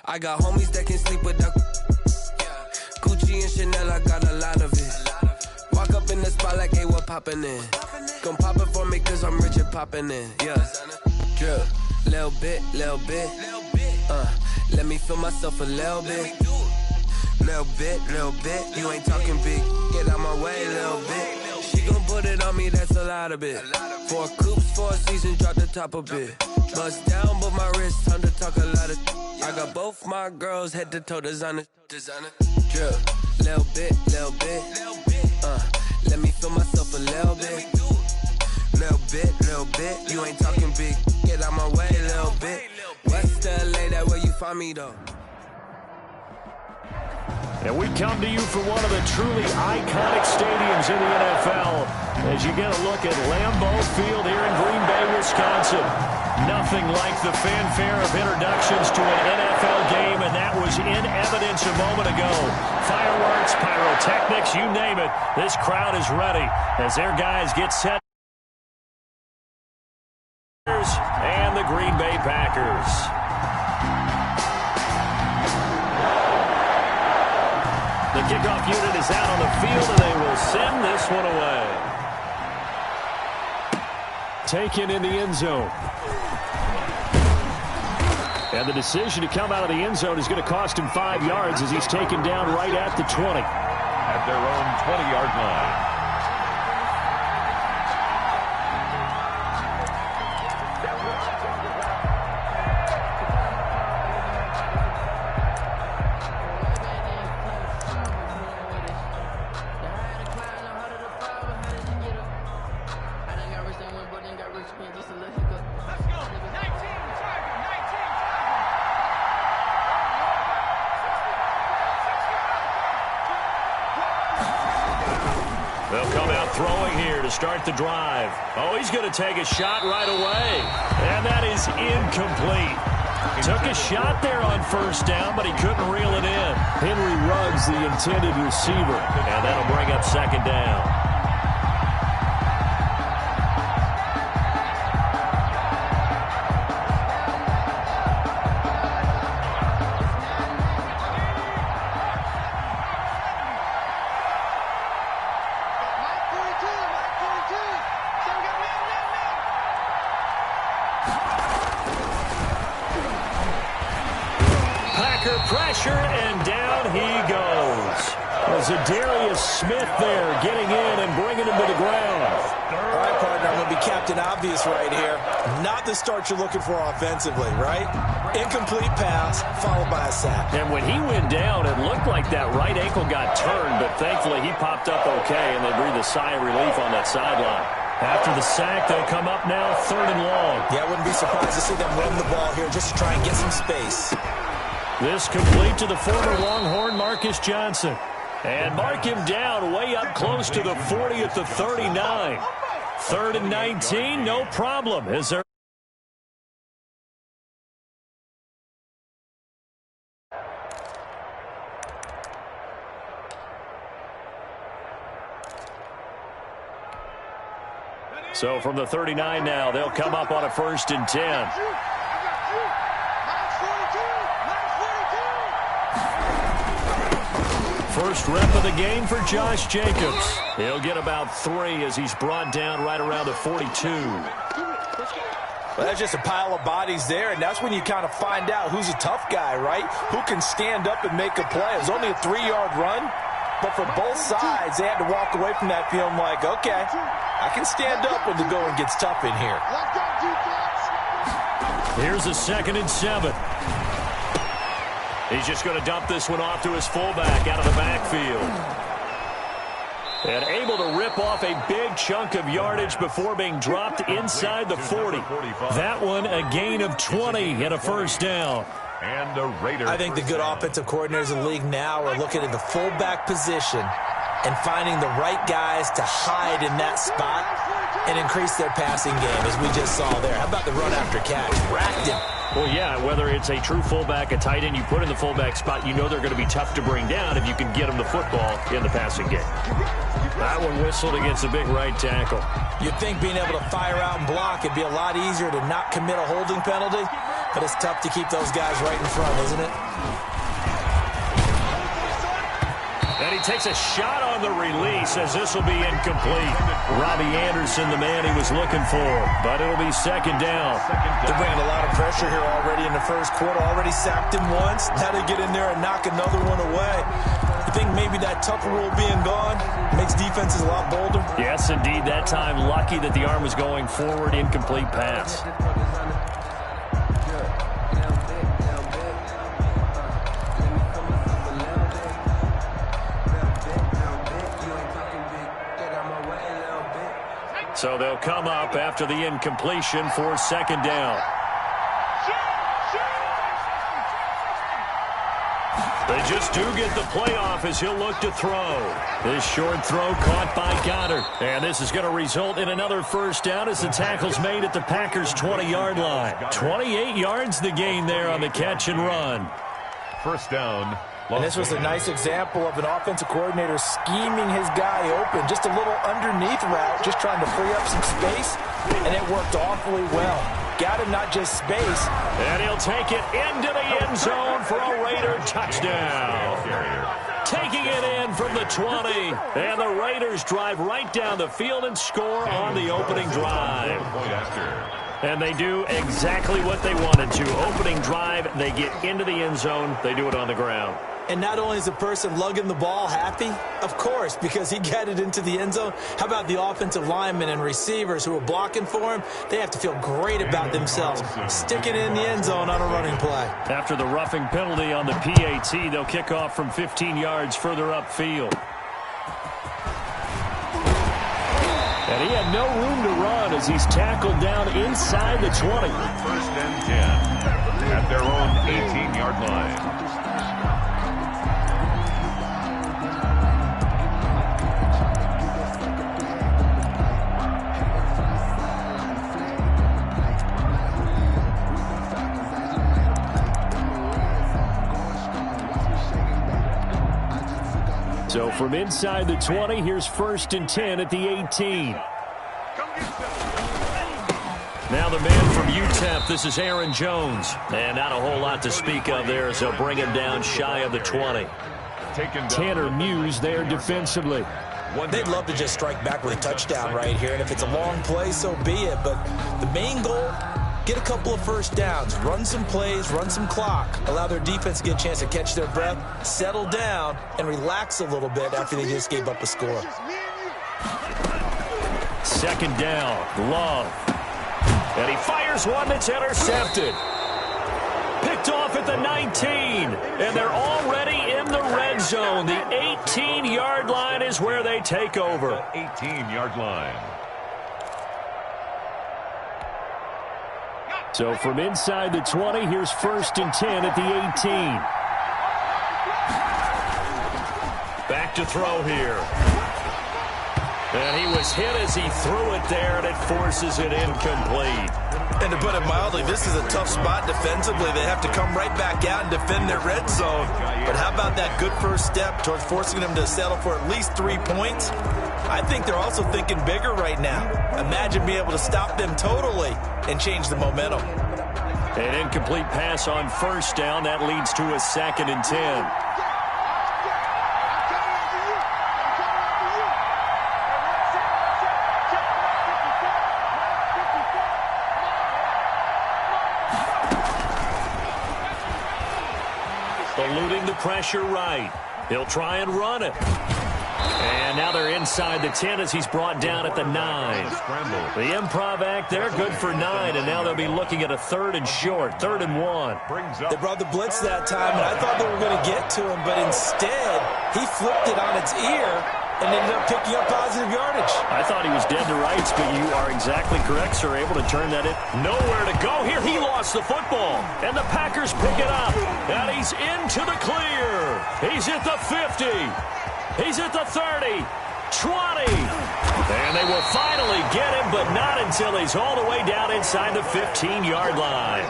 I got homies that can sleep without Gucci and Chanel, I got a lot of it. Walk up in the spot like, hey, what poppin' in? Gon' pop it for me cause I'm rich and poppin' in. Yeah, drip, little bit. Let me feel myself a little bit. Little bit, you ain't talking big. Get out my way, little bit. She gon' put it on me, that's a lot of it. 4 coupes, 4 seasons, drop the top a bit. Bust down, but my wrist, time to talk a lot of. I got both my girls head to toe designer. Drip, little bit. Let me feel myself a little bit. Little bit, you ain't talking big. Get out my way, little bit. West LA, that where you find me though. And we come to you from one of the truly iconic stadiums in the NFL as you get a look at Lambeau Field here in Green Bay, Wisconsin. Nothing like the fanfare of introductions to an NFL game, and that was in evidence a moment ago. Fireworks, pyrotechnics, you name it. This crowd is ready as their guys get set. And the Green Bay Packers. The kickoff unit is out on the field, and they will send this one away. Taken in the end zone. And the decision to come out of the end zone is going to cost him 5 yards as he's taken down right at the 20. At their own 20-yard line. They'll come out throwing here to start the drive. Oh, he's going to take a shot right away. And that is incomplete. Took a shot there on first down, but he couldn't reel it in. Henry Ruggs, the intended receiver. And that'll bring up second down. Pressure, and down he goes. Zadarius Smith there getting in and bringing him to the ground. All right, partner, I'm going to be Captain Obvious right here. Not the start you're looking for offensively, right? Incomplete pass, followed by a sack. And when he went down, it looked like that right ankle got turned, but thankfully he popped up okay, and they breathed a sigh of relief on that sideline. After the sack, they'll come up now 3rd and long. Yeah, I wouldn't be surprised to see them run the ball here just to try and get some space. This complete to the former Longhorn, Marcus Johnson. And mark him down way up close to the 40 at the 39. 3rd and 19, no problem. Is there? So from the 39 now, they'll come up on a 1st and 10. First rep of the game for Josh Jacobs. He'll get about 3 as he's brought down right around the 42. Well, that's just a pile of bodies there, and that's when you kind of find out who's a tough guy, right? Who can stand up and make a play. It was only a 3-yard run, but for both sides, they had to walk away from that feeling like, okay, I can stand up when the going gets tough in here. Here's a 2nd and 7. He's just going to dump this one off to his fullback out of the backfield. And able to rip off a big chunk of yardage before being dropped inside the 40. That one a gain of 20 and a 1st down. And the Raiders. I think the good offensive coordinators in the league now are looking at the fullback position and finding the right guys to hide in that spot and increase their passing game, as we just saw there. How about the run after catch? Racked him. Well, yeah, whether it's a true fullback, a tight end you put in the fullback spot, you know they're going to be tough to bring down if you can get them the football in the passing game. That one whistled against a big right tackle. You'd think being able to fire out and block, it'd be a lot easier to not commit a holding penalty. But it's tough to keep those guys right in front, isn't it? And he takes a shot on the release as this will be incomplete. Robbie Anderson, the man he was looking for, but it'll be second down. They're bringing a lot of pressure here already in the first quarter. Already sacked him once. Now they get in there and knock another one away. You think maybe that tougher rule being gone makes defenses a lot bolder? Yes, indeed. That time, lucky that the arm was going forward. Incomplete pass. So they'll come up after the incompletion for second down. They just do get the playoff as he'll look to throw. This short throw caught by Goddard. And this is going to result in another first down as the tackle's made at the Packers' 20-yard line. 28 yards the gain there on the catch and run. First down. And this was a nice example of an offensive coordinator scheming his guy open. Just a little underneath route, just trying to free up some space, and it worked awfully well. Got him not just space. And he'll take it into the end zone for a Raider touchdown. Taking it in from the 20. And the Raiders drive right down the field and score on the opening drive. And they do exactly what they wanted to. Opening drive, they get into the end zone. They do it on the ground. And not only is the person lugging the ball happy, of course, because he got it into the end zone. How about the offensive linemen and receivers who are blocking for him? They have to feel great about themselves, sticking in the end zone on a running play. After the roughing penalty on the PAT, they'll kick off from 15 yards further upfield. And he had no room to run as he's tackled down inside the 20. First and 10 at their own 18-yard line. So from inside the 20, here's first and 10 at the 18. Now the man from UTEP, this is Aaron Jones. And not a whole lot to speak of there as they'll bring him down shy of the 20. Tanner Muse there defensively. They'd love to just strike back with a touchdown right here, and if it's a long play, so be it. But the main goal, get a couple of first downs, run some plays, run some clock, allow their defense to get a chance to catch their breath, settle down, and relax a little bit after they just gave up a score. Second down, Love. And he fires one that's intercepted. Picked off at the 19, and they're already in the red zone. The 18-yard line is where they take over. 18-yard line. So from inside the 20, here's first and 10 at the 18. Back to throw here. And he was hit as he threw it there, and it forces it incomplete. And to put it mildly, this is a tough spot defensively. They have to come right back out and defend their red zone. But how about that good first step towards forcing them to settle for at least 3 points? I think they're also thinking bigger right now. Imagine being able to stop them totally and change the momentum. An incomplete pass on first down. That leads to a second and 10. Eluding the pressure right. He'll try and run it. And now they're inside the 10 as he's brought down at the 9. The improv act there, good for 9, and now they'll be looking at a third and short, 3rd and 1. They brought the blitz that time, and I thought they were going to get to him, but instead he flipped it on its ear and ended up picking up positive yardage. I thought he was dead to rights, but you are exactly correct, sir. Able to turn that in. Nowhere to go here. He lost the football, and the Packers pick it up, and he's into the clear. He's at the 50. He's at the 30, 20, and they will finally get him, but not until he's all the way down inside the 15-yard line.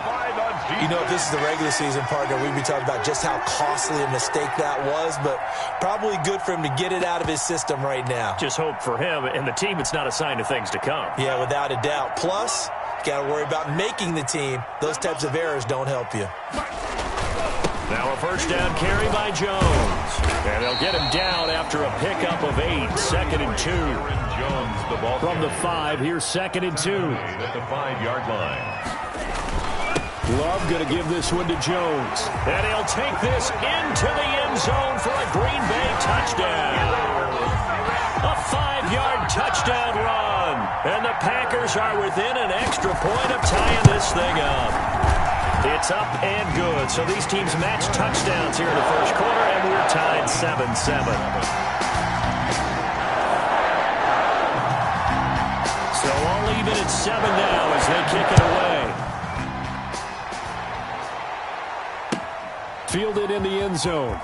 You know, if this is the regular season, partner, we'd be talking about just how costly a mistake that was, but probably good for him to get it out of his system right now. Just hope for him and the team it's not a sign of things to come. Yeah, without a doubt. Plus, Got to worry about making the team. Those types of errors don't help you. Now a first down carry by Jones. And they'll get him down after a pickup of 8. 2nd and 2. Jones, the ball from the 5, here's 2nd and 2. At the 5-yard line. Love going to give this one to Jones. And he'll take this into the end zone for a Green Bay touchdown. A 5-yard touchdown run. And the Packers are within an extra point of tying this thing up. It's up and good. So these teams match touchdowns here in the first quarter, and we're tied 7-7. So all even at 7 now as they kick it away. Fielded in the end zone.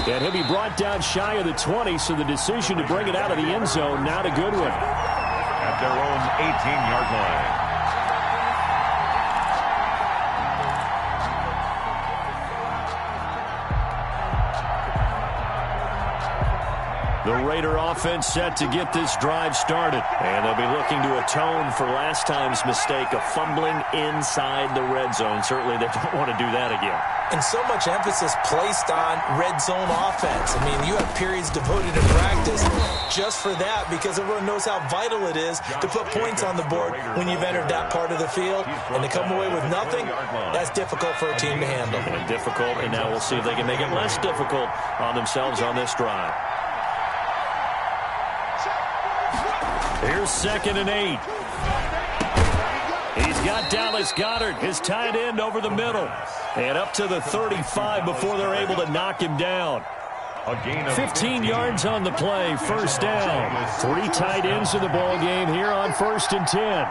And he'll be brought down shy of the 20, so the decision to bring it out of the end zone, not a good one. At their own 18-yard line. The Raider offense set to get this drive started. And they'll be looking to atone for last time's mistake of fumbling inside the red zone. Certainly they don't want to do that again. And so much emphasis placed on red zone offense. I mean, you have periods devoted to practice just for that because everyone knows how vital it is to put points on the board when you've entered that part of the field. And to come away with nothing, that's difficult for a team to handle. And difficult, and now we'll see if they can make it less difficult on themselves on this drive. Here's 2nd and 8. He's got Dallas Goedert, his tight end, over the middle. And up to the 35 before they're able to knock him down. 15 yards on the play, first down. 3 tight ends in the ball game here on 1st and 10.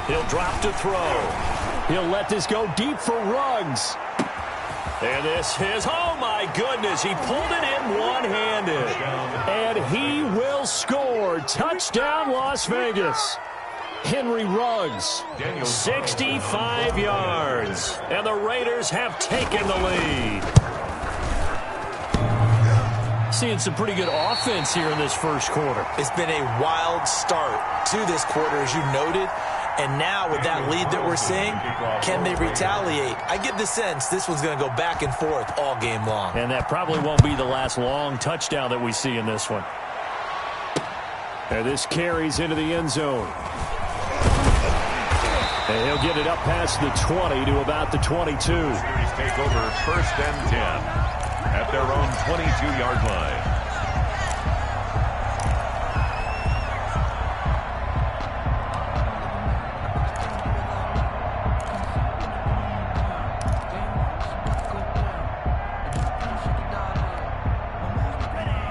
He'll drop to throw. He'll let this go deep for Ruggs. And this is, oh my goodness, he pulled it in one-handed. And he will score. Touchdown, Las Vegas. Henry Ruggs, 65 yards. And the Raiders have taken the lead. Seeing some pretty good offense here in this first quarter. It's been a wild start to this quarter, as you noted. And now with that lead that we're seeing, can they retaliate? I get the sense this one's going to go back and forth all game long. And that probably won't be the last long touchdown that we see in this one. And this carries into the end zone. And he'll get it up past the 20 to about the 22. Series take over 1st and 10 at their own 22-yard line.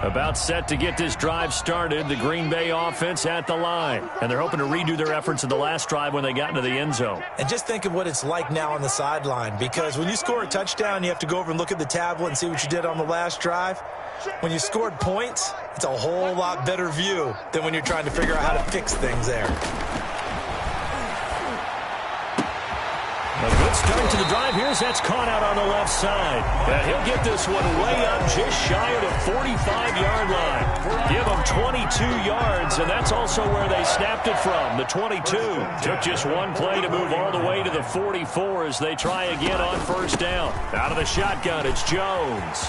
About set to get this drive started. The Green Bay offense at the line. And they're hoping to redo their efforts in the last drive when they got into the end zone. And just think of what it's like now on the sideline. Because when you score a touchdown, you have to go over and look at the tablet and see what you did on the last drive. When you scored points, it's a whole lot better view than when you're trying to figure out how to fix things there. A good start to the drive. Here's that's caught out on the left side. He'll get this one way up just shy of the 45-yard line. Give him 22 yards, and that's also where they snapped it from. The 22 took just one play to move all the way to the 44 as they try again on first down. Out of the shotgun, it's Jones.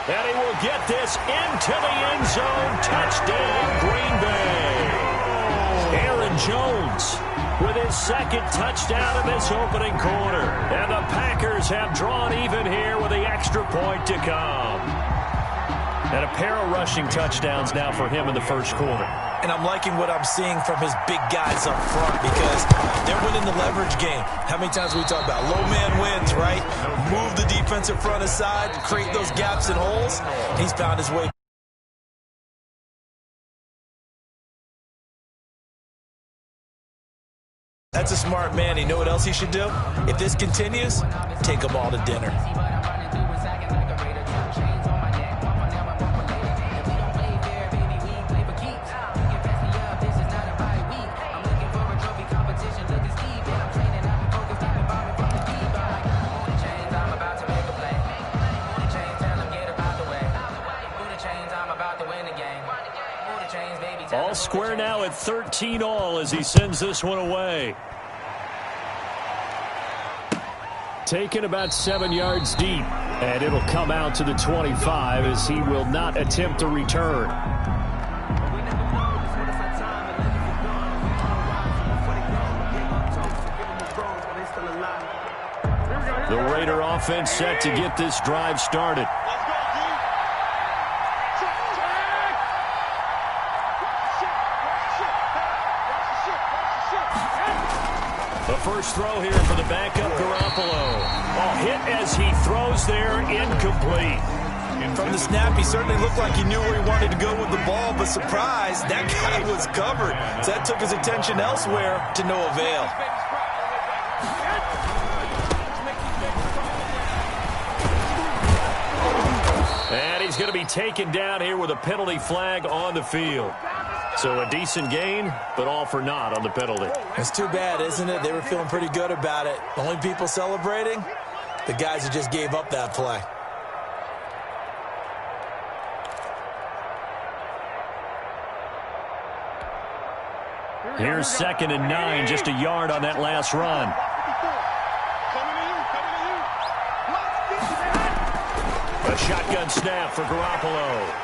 And he will get this into the end zone. Touchdown, Green Bay. Aaron Jones with his 2nd touchdown of this opening quarter. And the Packers have drawn even here with the extra point to come. And a pair of rushing touchdowns now for him in the first quarter. And I'm liking what I'm seeing from his big guys up front because they're winning the leverage game. How many times we talk about low man wins, right? Move the defensive front aside, create those gaps and holes. He's found his way. That's a smart man. You know what else he should do? If this continues, take them all to dinner. All square now at 13 all as he sends this one away. Taken about 7 yards deep, and it'll come out to the 25 as he will not attempt a return. The Raider offense set to get this drive started. The first throw here for the backup Garoppolo. Hit as he throws there, incomplete. From the snap, he certainly looked like he knew where he wanted to go with the ball, but surprise, that guy was covered. So that took his attention elsewhere to no avail. And he's going to be taken down here with a penalty flag on the field. So a decent gain, but all for naught on the penalty. It's too bad, isn't it? They were feeling pretty good about it. The only people celebrating, the guys who just gave up that play. Here's 2nd and 9, just a yard on that last run. A shotgun snap for Garoppolo.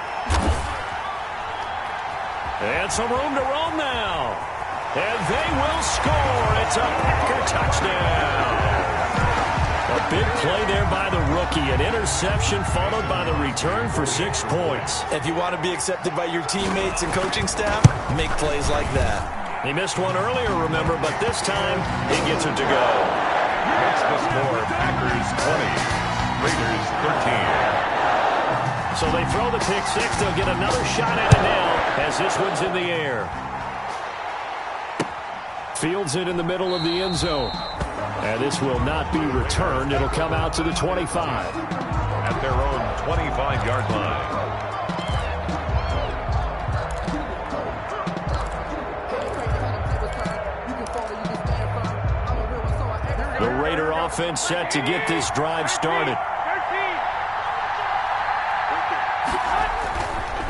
And some room to roam now. And they will score. It's a Packer touchdown. A big play there by the rookie. An interception followed by the return for 6 points. If you want to be accepted by your teammates and coaching staff, make plays like that. He missed one earlier, remember, but this time he gets it to go. Makes the score Packers 20, Raiders 13. So they throw the pick six. They'll get another shot at it now as this one's in the air. Fields it in the middle of the end zone. And this will not be returned. It'll come out to the 25. At their own 25-yard line. The Raider offense set to get this drive started.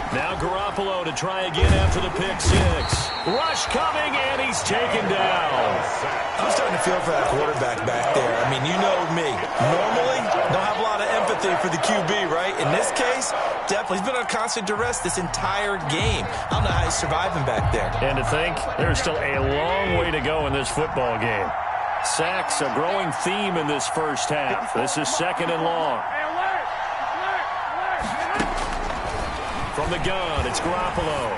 Now Garoppolo to try again after the pick six. Rush coming, and he's taken down. I'm starting to feel for that quarterback back there. I mean, you know me. Normally, don't have a lot of empathy for the QB, right? In this case, definitely. He's been on constant duress this entire game. I don't know how he's surviving back there. And to think, there's still a long way to go in this football game. Sacks, a growing theme in this first half. This is 2nd and long. From the gun, it's Garoppolo.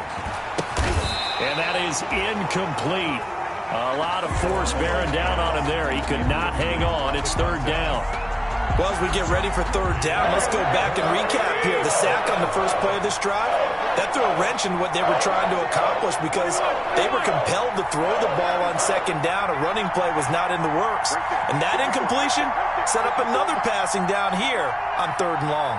And that is incomplete. A lot of force bearing down on him there. He could not hang on. It's 3rd down. Well, as we get ready for 3rd down, let's go back and recap here. The sack on the first play of this drive, that threw a wrench in what they were trying to accomplish because they were compelled to throw the ball on 2nd down. A running play was not in the works. And that incompletion set up another passing down here on 3rd and long.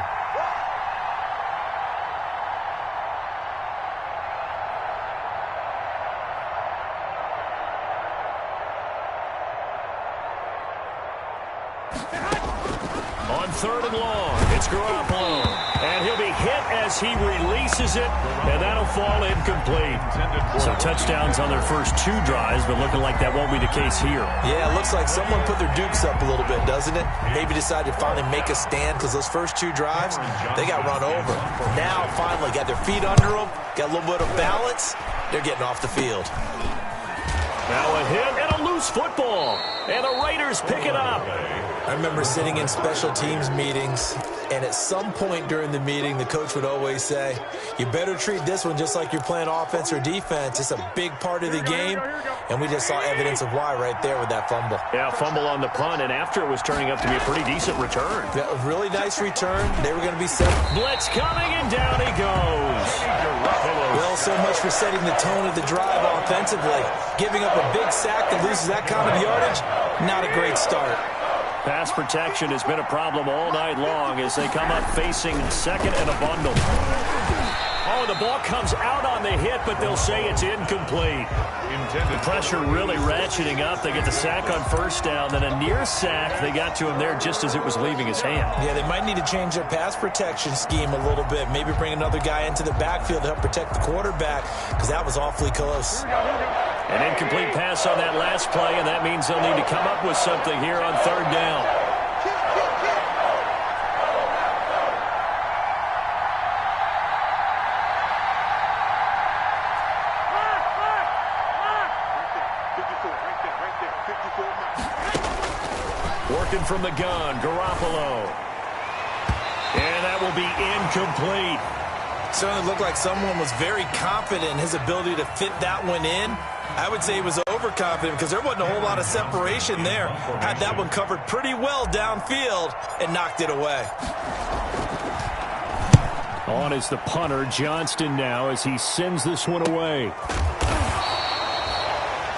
On 3rd and long, it's Garoppolo. And he'll be hit as he releases it, and that'll fall incomplete. So touchdowns on their first 2 drives, but looking like that won't be the case here. Yeah, it looks like someone put their dukes up a little bit, doesn't it? Maybe decided to finally make a stand because those first 2 drives, they got run over. Now, finally, got their feet under them, got a little bit of balance. They're getting off the field. Now a hit and a loose football. And the Raiders pick it up. I remember sitting in special teams meetings, and at some point during the meeting, the coach would always say, you better treat this one just like you're playing offense or defense. It's a big part of the game, and we just saw evidence of why right there with that fumble. Yeah, fumble on the punt, and after it was turning up to be a pretty decent return. Yeah, a really nice return. They were going to be set. Blitz coming, and down he goes. Well, so much for setting the tone of the drive offensively. Giving up a big sack that loses that kind of yardage, not a great start. Pass protection has been a problem all night long as they come up facing 2nd and a bundle. Oh, throw. The ball comes out on the hit, but they'll say it's incomplete. The pressure really ratcheting up. They get the sack on first down, then a near sack. They got to him there just as it was leaving his hand. Yeah, they might need to change their pass protection scheme a little bit. Maybe bring another guy into the backfield to help protect the quarterback, because that was awfully close. An incomplete pass on that last play, and that means they'll need to come up with something here on third down. Working from the gun, Garoppolo. And that will be incomplete. Certainly looked like someone was very confident in his ability to fit that one in. I would say he was overconfident because there wasn't a whole lot of separation there. Had that one covered pretty well downfield and knocked it away. On is the punter, Johnston, now as he sends this one away.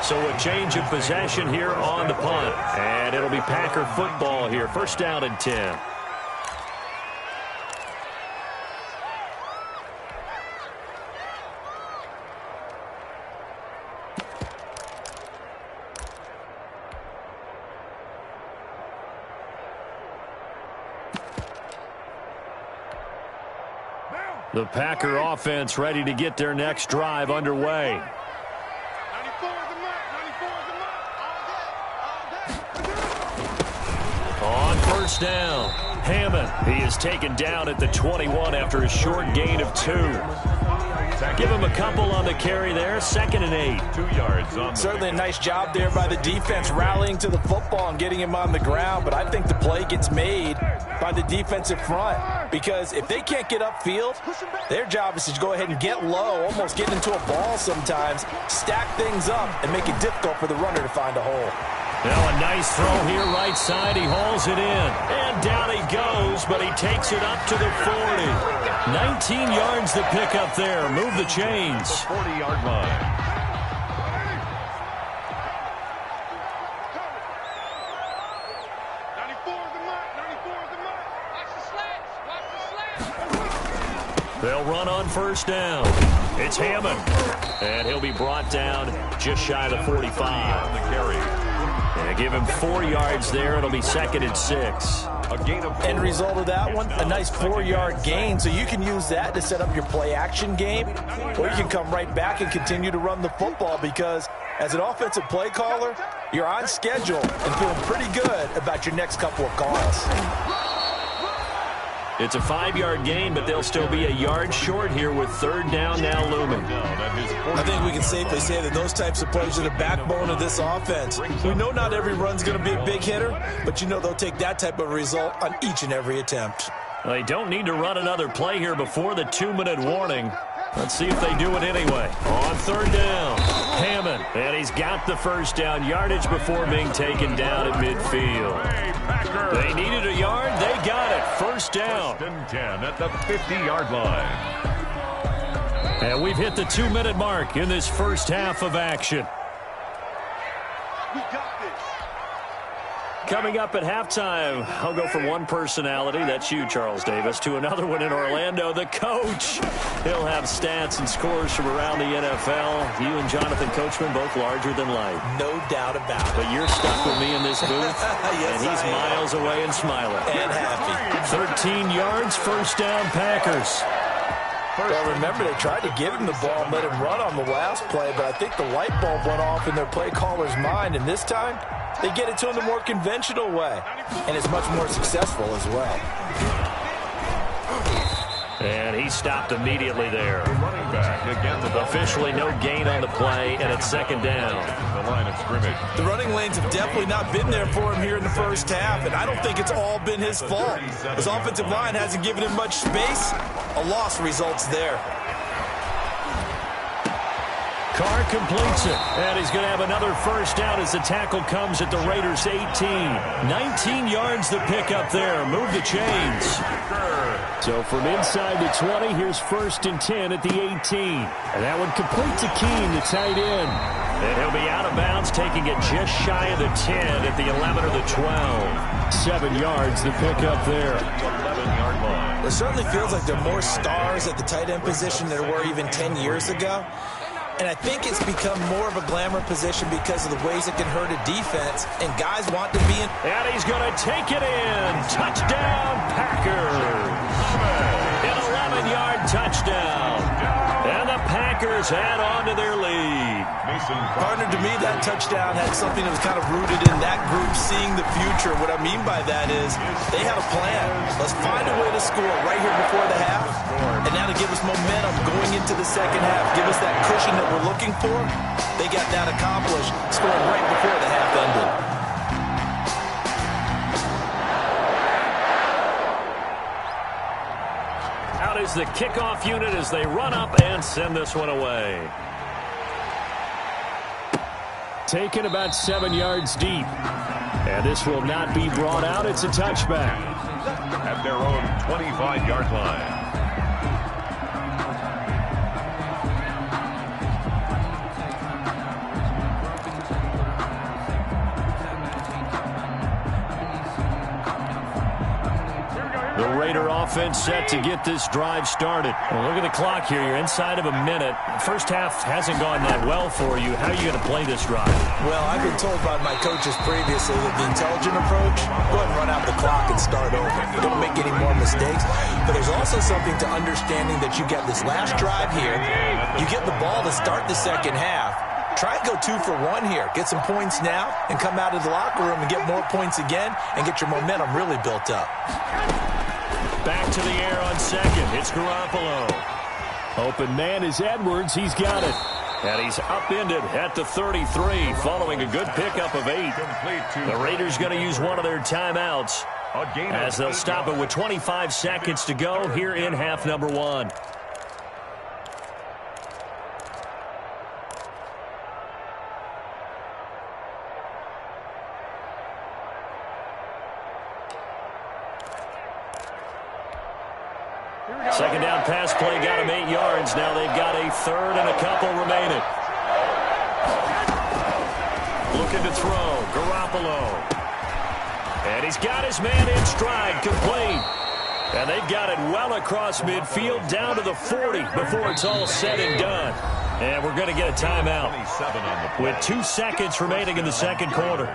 So a change of possession here on the punt. And it'll be Packer football here. First down and 10. The Packer offense ready to get their next drive underway. On first down, Hammond. He is taken down at the 21 after a short gain of 2. Give him a couple on the carry there. 2nd and 8. 2 yards on. Certainly a nice job there by the defense rallying to the football and getting him on the ground. But I think the play gets made by the defensive front, because if they can't get upfield, their job is to go ahead and get low, almost get into a ball sometimes, stack things up, and make it difficult for the runner to find a hole. Now a nice throw here right side. He hauls it in. And down he goes, but he takes it up to the 40. 19 yards the pickup there. Move the chains. 40-yard line. They'll run on first down. It's Hammond. And he'll be brought down just shy of the 45. On the carry. And give him 4 yards there. It'll be 2nd and 6. A gain of 4. End result of that one, a nice 4-yard gain. So you can use that to set up your play-action game, or you can come right back and continue to run the football, because as an offensive play caller, you're on schedule and feeling pretty good about your next couple of calls. It's a 5-yard gain, but they'll still be a yard short here with third down now looming. I think we can safely say that those types of plays are the backbone of this offense. We know not every run's going to be a big hitter, but you know they'll take that type of result on each and every attempt. They don't need to run another play here before the 2-minute warning. Let's see if they do it anyway. On third down, Hammond. And he's got the first down, yardage before being taken down at midfield. They needed a yard. They got it. First down. 1st and 10 at the 50-yard line. And we've hit the 2-minute mark in this first half of action. We got this. Coming up at halftime, I'll go from one personality, that's you, Charles Davis, to another one in Orlando, the coach. He'll have stats and scores from around the NFL. You and Jonathan Coachman, both larger than life. No doubt about it. But you're stuck with me in this booth, Yes, and he's I am. miles away and smiling. And happy. 13 yards, first down, Packers. Well, remember, they tried to give him the ball and let him run on the last play, but I think the light bulb went off in their play caller's mind, and this time they get it to him the more conventional way, and it's much more successful as well. And he stopped immediately there. Running back again. Officially no gain on the play, and it's 2nd down. The line of scrimmage. The running lanes have definitely not been there for him here in the first half, and I don't think it's all been his fault. His offensive line hasn't given him much space. A loss results there. Carr completes it, and he's going to have another first down as the tackle comes at the Raiders' 18. 19 yards the pickup there. Move the chains. So from inside the 20, here's 1st and 10 at the 18. And that one complete to Keene, the tight end. And he'll be out of bounds, taking it just shy of the 10 at the 11 or the 12. 7 yards the pickup there. 11-yard line. It certainly feels like there are more stars at the tight end position than there were even 10 years ago. And I think it's become more of a glamour position because of the ways it can hurt a defense, and guys want to be in. And he's going to take it in. Touchdown, Packers. An 11-yard touchdown. And the Packers add on to their lead. Partner, to me, that touchdown had something that was kind of rooted in that group seeing the future. What I mean by that is they had a plan. Let's find a way to score right here before the half. And now to give us momentum going into the second half, give us that cushion that we're looking for. They got that accomplished, scoring right before the half ended. Out is the kickoff unit as they run up and send this one away. Taken about 7 yards deep. And this will not be brought out. It's a touchback. At their own 25-yard line. The Raider offense set to get this drive started. Well, look at the clock here. You're inside of a minute. First half hasn't gone that well for you. How are you going to play this drive? Well, I've been told by my coaches previously that the intelligent approach, go ahead and run out the clock and start over. Don't make any more mistakes. But there's also something to understanding that you get this last drive here. You get the ball to start the second half. Try and go 2 for 1 here. Get some points now and come out of the locker room and get more points again and get your momentum really built up. Back to the air on second. It's Garoppolo. Open man is Edwards. He's got it. And he's upended at the 33 following a good pickup of 8. The Raiders going to use one of their timeouts as they'll stop it with 25 seconds to go here in half number 1. Second down pass play got him 8 yards. Now they've got a third and a couple remaining. Looking to throw. Garoppolo. And he's got his man in stride. Complete. And they've got it well across midfield down to the 40 before it's all said and done. And we're going to get a timeout with 2 seconds remaining in the second quarter.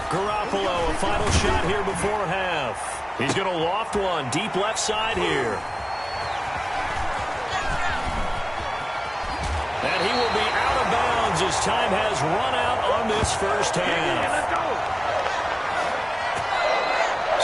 Garoppolo, a final shot here before half. He's going to loft one deep left side here. And he will be out of bounds as time has run out on this first half.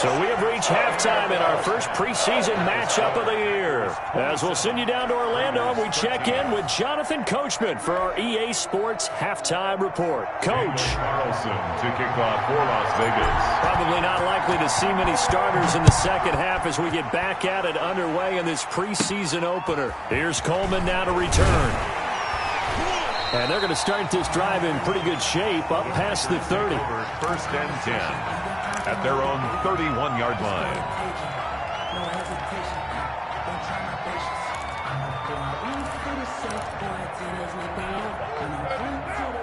So we have reached halftime in our first preseason matchup of the year. As we'll send you down to Orlando, we check in with Jonathan Coachman for our EA Sports Halftime Report. Coach. Carlson to kick off for Las Vegas. Probably not likely to see many starters in the second half as we get back at it underway in this preseason opener. Here's Coleman now to return. And they're going to start this drive in pretty good shape up past the 30. First and 10 at their own 31-yard line.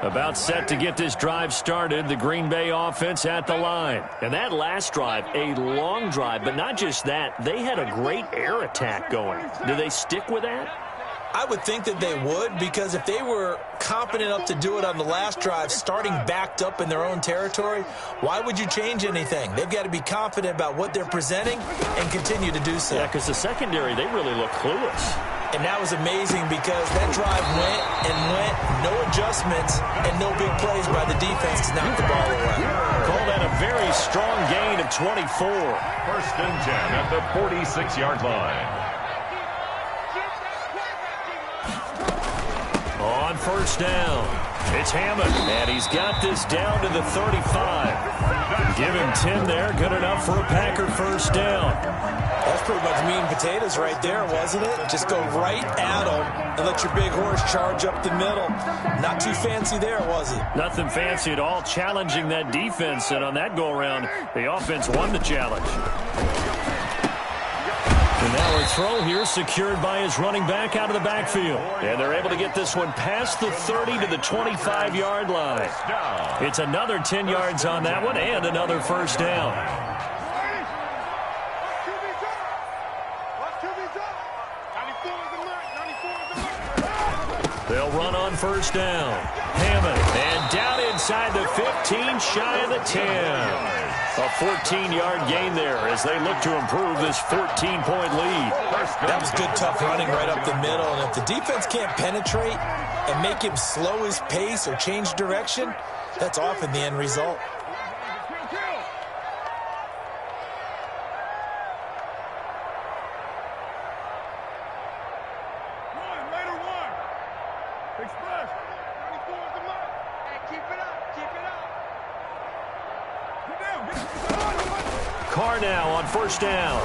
About set to get this drive started, the Green Bay offense at the line. And that last drive, a long drive, but not just that, they had a great air attack going. Do they stick with that? I would think that they would, because if they were competent enough to do it on the last drive, starting backed up in their own territory, why would you change anything? They've got to be confident about what they're presenting and continue to do so. Yeah, because the secondary, they really look clueless. And that was amazing because that drive went and went, no adjustments, and no big plays by the defense to knock the ball away. Call that a very strong gain of 24. First and 10 at the 46-yard line. On first down, it's Hammond, and he's got this down to the 35. Give him 10 there, good enough for a Packer first down. That's pretty much meat and potatoes right there, wasn't it? Just go right at him and let your big horse charge up the middle. Not too fancy there, was it? Nothing fancy at all, challenging that defense, and on that go-around, the offense won the challenge. And now a throw here secured by his running back out of the backfield. And they're able to get this one past the 30 to the 25-yard line. It's another 10 yards on that one and another first down. They'll run on first down. Hammond. And down inside the 15, shy of the 10. A 14-yard gain there as they look to improve this 14-point lead. That was good, tough running right up the middle. And if the defense can't penetrate and make him slow his pace or change direction, that's often the end result. Carr now on first down.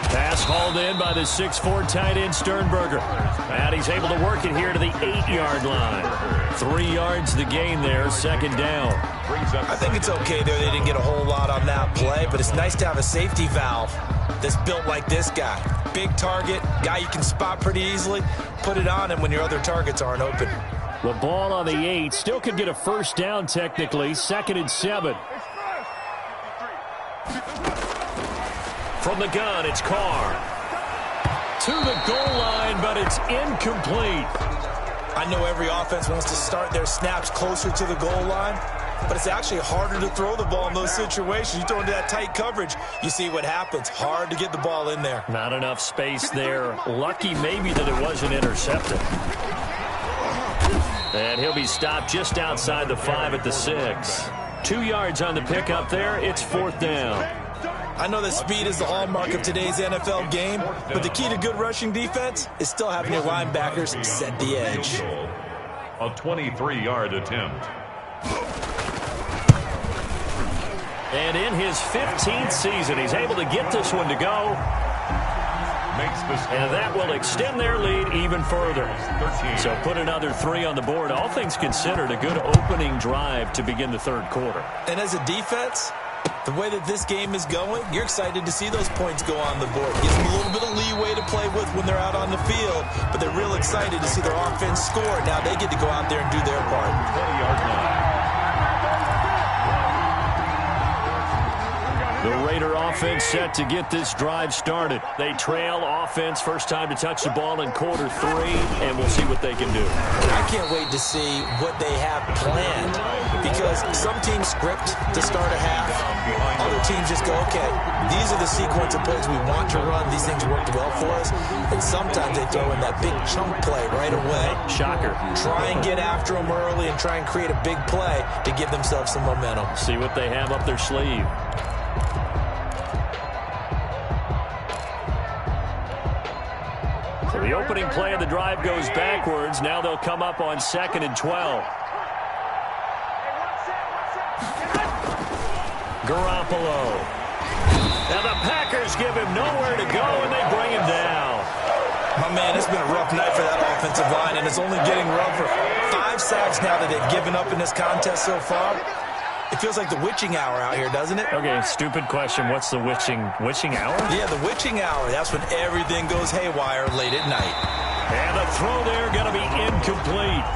Pass hauled in by the 6'4" tight end Sternberger. And he's able to work it here to the 8-yard line. 3 yards the gain there, second down. I think it's okay there. They didn't get a whole lot on that play, but it's nice to have a safety valve that's built like this guy. Big target, guy you can spot pretty easily. Put it on him when your other targets aren't open. The ball on the 8. Still could get a first down technically. 2nd and 7. From the gun, it's Carr. To the goal line, but it's incomplete. I know every offense wants to start their snaps closer to the goal line, but it's actually harder to throw the ball in those situations. You throw into that tight coverage, you see what happens. Hard to get the ball in there. Not enough space there. Lucky maybe that it wasn't intercepted. And he'll be stopped just outside the 5 at the 6. 2 yards on the pickup there. It's 4th down. I know that speed is the hallmark of today's NFL game, but the key to good rushing defense is still having your linebackers set the edge. A 23-yard attempt. And in his 15th season, he's able to get this one to go. And that will extend their lead even further. So put another 3 on the board. All things considered, a good opening drive to begin the third quarter. And as a defense, the way that this game is going, you're excited to see those points go on the board. Gives them a little bit of leeway to play with when they're out on the field, but they're real excited to see their offense score. Now they get to go out there and do their part. 20-yard line. The Raider offense set to get this drive started. They trail offense, first time to touch the ball in quarter 3, and we'll see what they can do. I can't wait to see what they have planned, because some teams script to start a half. Other teams just go, okay, these are the sequence of plays we want to run. These things worked well for us. And sometimes they throw in that big chunk play right away. Shocker. Try and get after them early and try and create a big play to give themselves some momentum. See what they have up their sleeve. So the opening play of the drive goes backwards. Now they'll come up on 2nd and 12. Garoppolo. Now the Packers give him nowhere to go, and they bring him down. My man, it's been a rough night for that offensive line, and it's only getting rougher. 5 sacks now that they've given up in this contest so far. It feels like the witching hour out here, doesn't it? Okay, stupid question. What's the witching hour? Yeah, the witching hour. That's when everything goes haywire late at night. And the throw there going to be incomplete.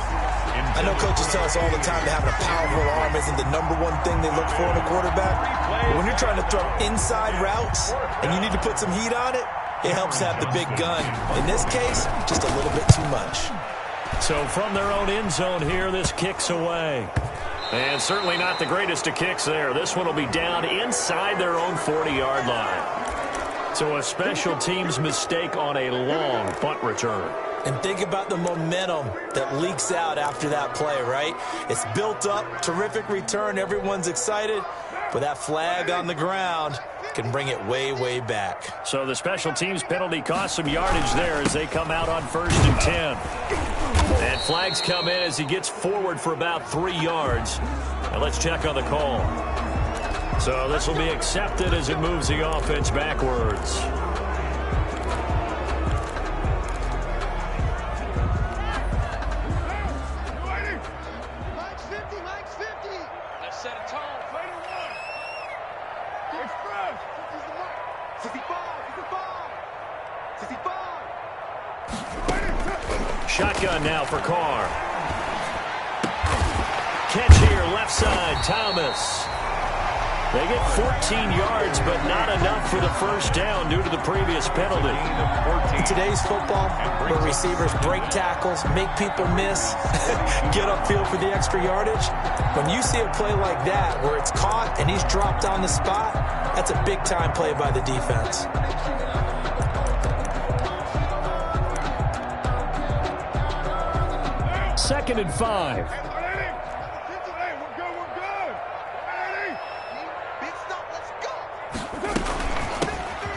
I know coaches tell us all the time that having a powerful arm isn't the #1 thing they look for in a quarterback. But when you're trying to throw inside routes and you need to put some heat on it, it helps have the big gun. In this case, just a little bit too much. So from their own end zone here, this kicks away. And certainly not the greatest of kicks there. This one will be down inside their own 40-yard line. So a special teams mistake on a long punt return. And think about the momentum that leaks out after that play, right? It's built up, terrific return, everyone's excited, but that flag on the ground can bring it way, way back. So the special teams penalty cost some yardage there as they come out on 1st and 10. And flags come in as he gets forward for about 3 yards. And let's check on the call. So this will be accepted as it moves the offense backwards. Set a tone. Fighter 1. Express. 55. 55. Shotgun now for Carr. Catch here, left side, Thomas. They get 14 yards, but not enough for the first down due to the previous penalty. In today's football, where receivers break tackles, make people miss, get upfield for the extra yardage, when you see a play like that where it's caught and he's dropped on the spot, that's a big-time play by the defense. Second and 5.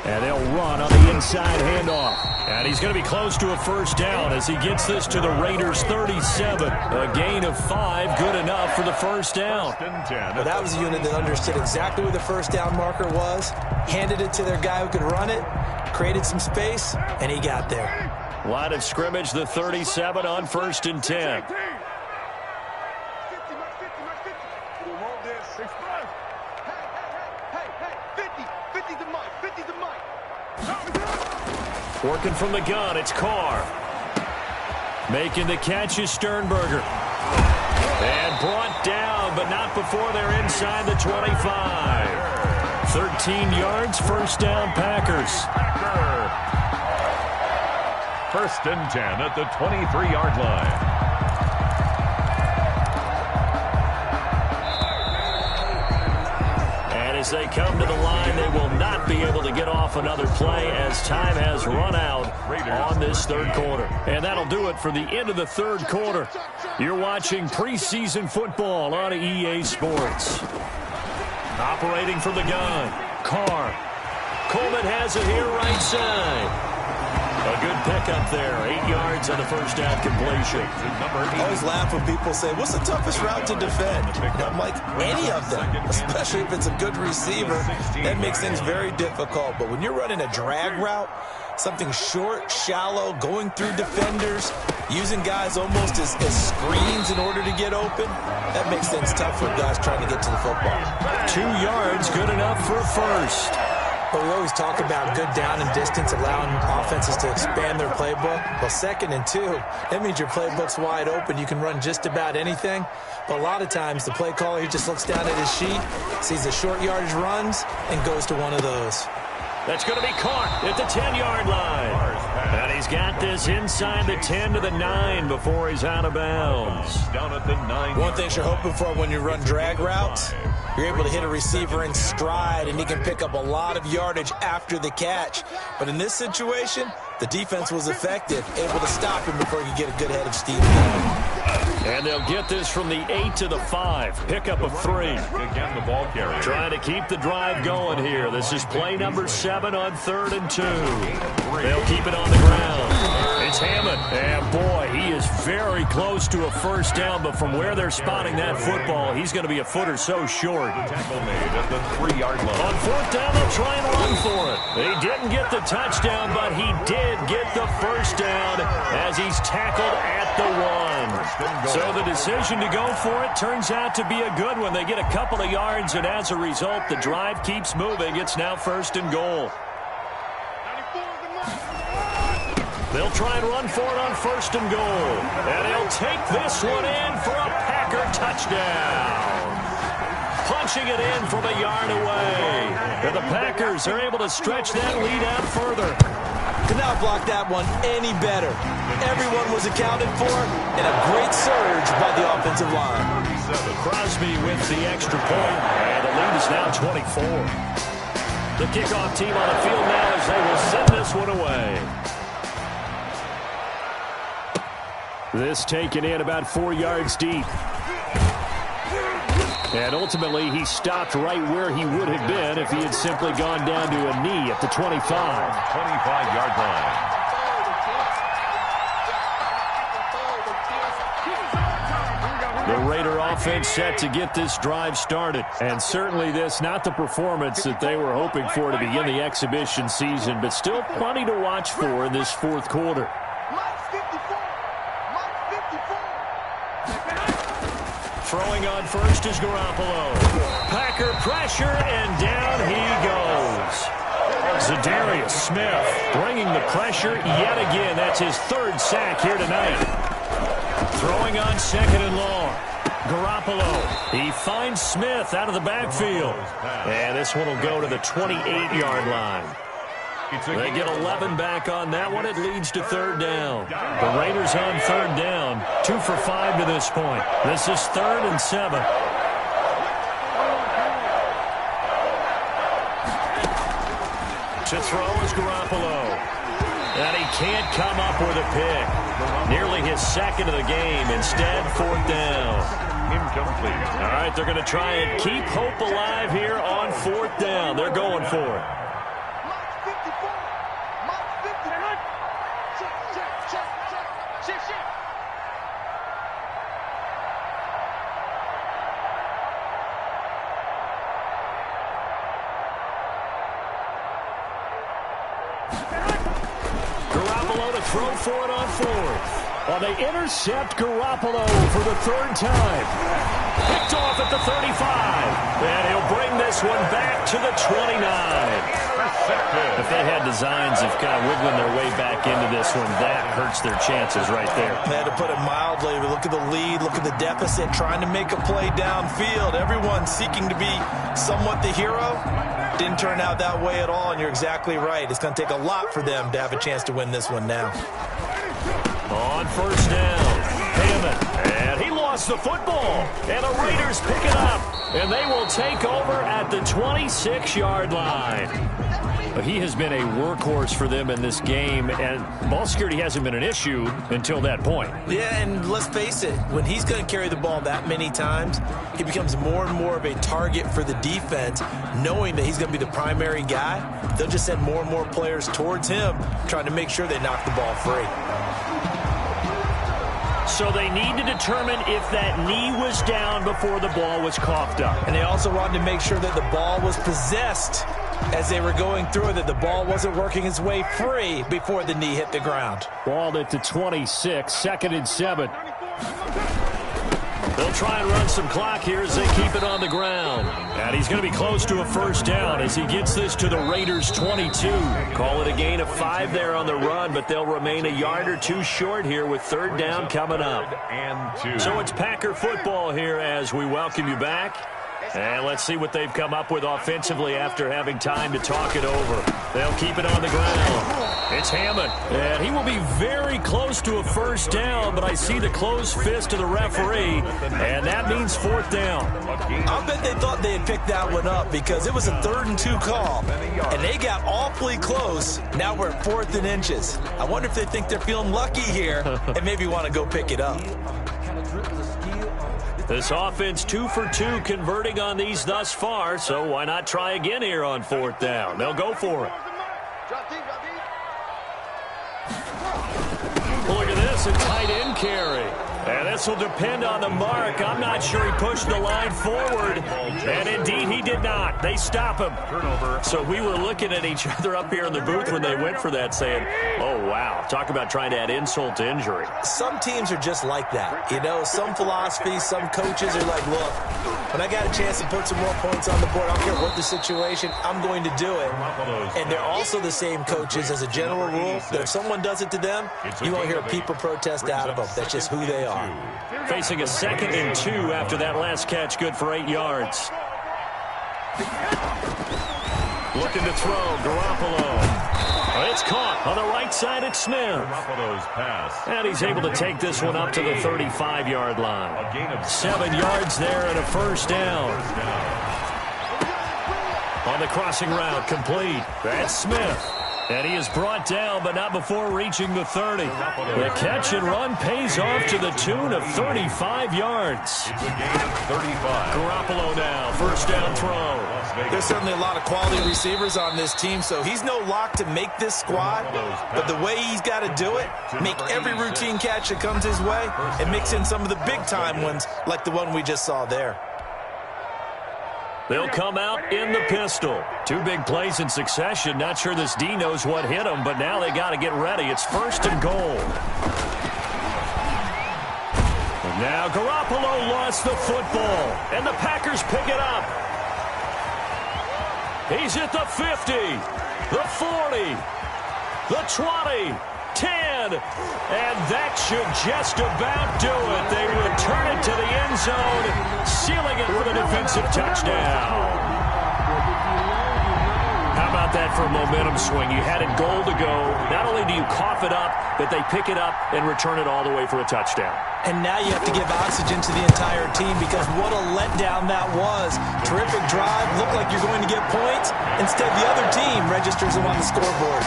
And they'll run on the inside handoff. And he's going to be close to a first down as he gets this to the Raiders' 37. A gain of 5, good enough for the first down. Well, that was a unit that understood exactly where the first down marker was, handed it to their guy who could run it, created some space, and he got there. Line of scrimmage, the 37 on 1st and 10. Working from the gun, it's Carr. Making the catch is Sternberger. And brought down, but not before they're inside the 25. 13 yards, first down, Packers. 1st and 10 at the 23-yard line. As they come to the line, they will not be able to get off another play as time has run out on this third quarter. And that'll do it for the end of the third quarter. You're watching preseason football on EA Sports. Operating from the gun, Carr. Coleman has it here right side. A good pickup there. 8 yards on the first down completion. I always laugh when people say, what's the toughest route to defend? And I'm like, any of them, especially if it's a good receiver. That makes things very difficult. But when you're running a drag route, something short, shallow, going through defenders, using guys almost as screens in order to get open, that makes things tough for guys trying to get to the football. 2 yards, good enough for a first. But we always talk about good down and distance, allowing offenses to expand their playbook. Well, 2nd and 2, that means your playbook's wide open. You can run just about anything. But a lot of times, the play caller, he just looks down at his sheet, sees the short yardage runs, and goes to one of those. That's going to be caught at the 10-yard line. And he's got this inside the 10 to the 9 before he's out of bounds. Down at the 9. One thing you're hoping for when you run drag routes, you're able to hit a receiver in stride, and he can pick up a lot of yardage after the catch. But in this situation, the defense was effective, able to stop him before he could get a good head of steam going. And they'll get this from the 8 to the 5. Pickup of 3. Again, the ball carrier. Trying to keep the drive going here. This is play number 7 on 3rd and 2. They'll keep it on the ground. It's Hammond. And boy, he is very close to a first down, but from where they're spotting that football, he's going to be a foot or so short. Tackle made at the 3-yard line. On 4th down, they'll try and run for it. He didn't get the touchdown, but he did get the first down as he's tackled at the 1. So the decision to go for it turns out to be a good one. They get a couple of yards, and as a result, the drive keeps moving. It's now 1st and goal. They'll try and run for it on 1st and goal. And he'll take this one in for a Packer touchdown. Punching it in from a yard away. And the Packers are able to stretch that lead out further. Could not block that one any better. Everyone was accounted for, and a great surge by the offensive line. Crosby with the extra point, and the lead is now 24. The kickoff team on the field now as they will send this one away. This taken in about 4 yards deep. And ultimately, he stopped right where he would have been if he had simply gone down to a knee at the 25. 25-yard line. The Raider offense set to get this drive started. And certainly this, not the performance that they were hoping for to begin the exhibition season, but still plenty to watch for in this 4th quarter. Throwing on first is Garoppolo. Packer pressure, and down he goes. Zadarius Smith bringing the pressure yet again. That's his third sack here tonight. Throwing on second and long. Garoppolo. He finds Smith out of the backfield. And this one will go to the 28-yard line. They get 11 back on that one. It leads to third down. The Raiders on third down. 2 for 5 to this point. This is 3rd and 7. To throw is Garoppolo. And he can't come up with a pick. Nearly his second of the game. Instead, 4th down. Incomplete. All right, they're going to try and keep hope alive here on 4th down. They're going for it. Garoppolo to throw for it on 4th. Well, they intercept Garoppolo for the 3rd time. Picked off at the 35. And he'll bring this one back to the 29. If they had designs of kind of wiggling their way back into this one, that hurts their chances right there. They had to put it mildly. Look at the lead. Look at the deficit. Trying to make a play downfield. Everyone seeking to be somewhat the hero. Didn't turn out that way at all, and you're exactly right. It's going to take a lot for them to have a chance to win this one now. On 1st down, Hammond, and he lost the football, and the Raiders pick it up, and they will take over at the 26-yard line. He has been a workhorse for them in this game, and ball security hasn't been an issue until that point. Yeah, and let's face it, when he's going to carry the ball that many times, he becomes more and more of a target for the defense, knowing that he's going to be the primary guy. They'll just send more and more players towards him, trying to make sure they knock the ball free. So they need to determine if that knee was down before the ball was coughed up. And they also wanted to make sure that the ball was possessed as they were going through, that the ball wasn't working its way free before the knee hit the ground. Ball at the 26, 2nd and 7. They'll try and run some clock here as they keep it on the ground. And he's going to be close to a 1st down as he gets this to the Raiders' 22. Call it a gain of 5 there on the run, but they'll remain a yard or 2 short here with 3rd down coming up. So it's Packer football here as we welcome you back. And let's see what they've come up with offensively after having time to talk it over. They'll keep it on the ground. It's Hammond. And he will be very close to a 1st down, but I see the closed fist of the referee, and that means 4th down. I'll bet they thought they had picked that one up because it was a 3rd and 2 call, and they got awfully close. Now we're at 4th and inches. I wonder if they think they're feeling lucky here and maybe want to go pick it up. This offense 2 for 2 converting on these thus far, so why not try again here on 4th down? They'll go for it. Look at this, a tight end carry. And this will depend on the mark. I'm not sure he pushed the line forward. And indeed, he did not. They stop him. So we were looking at each other up here in the booth when they went for that, saying, oh, wow. Talk about trying to add insult to injury. Some teams are just like that. You know, some philosophies, some coaches are like, look, when I got a chance to put some more points on the board, I don't care what the situation, I'm going to do it. And they're also the same coaches as a general rule that if someone does it to them, you won't hear people protest out of them. That's just who they are. Facing a 2nd and 2 after that last catch, good for 8 yards. Looking to throw, Garoppolo. It's caught on the right side at Smith. And he's able to take this one up to the 35-yard line. 7 yards there and a 1st down. On the crossing route, complete. That's Smith. And he is brought down, but not before reaching the 30. The catch and run pays off to the tune of 35 yards. Garoppolo now, 1st down throw. There's certainly a lot of quality receivers on this team, so he's no lock to make this squad. But the way he's got to do it, make every routine catch that comes his way, and mix in some of the big-time ones like the one we just saw there. They'll come out in the pistol. 2 big plays in succession. Not sure this D knows what hit him, but now they got to get ready. It's 1st and goal. And now Garoppolo lost the football, and the Packers pick it up. He's at the 50, the 40, the 20, 10, and that should just about do it. They return it to the end zone, sealing it for the defensive touchdown. How about that for a momentum swing? You had it goal to go. Not only do you cough it up, but they pick it up and return it all the way for a touchdown. And now you have to give oxygen to the entire team because what a letdown that was. Terrific drive. Looked like you're going to get points. Instead, the other team registers them on the scoreboard.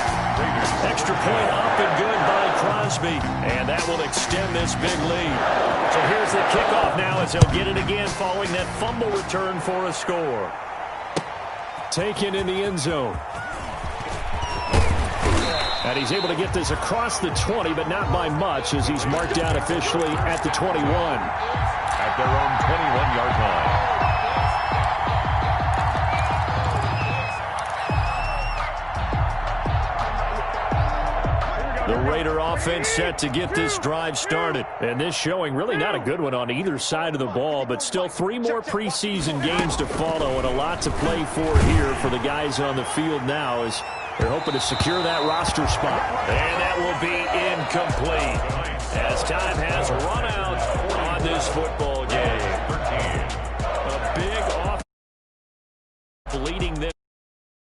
Extra point up and good by Crosby. And that will extend this big lead. So here's the kickoff now as they'll get it again following that fumble return for a score. Taken in the end zone. And he's able to get this across the 20, but not by much as he's marked down officially at the 21. At their own 21-yard line. The Raider offense set to get this drive started. And this showing really not a good one on either side of the ball, but still 3 more preseason games to follow and a lot to play for here for the guys on the field now as they're hoping to secure that roster spot. And that will be incomplete as time has run out on this football game. A big off leading them.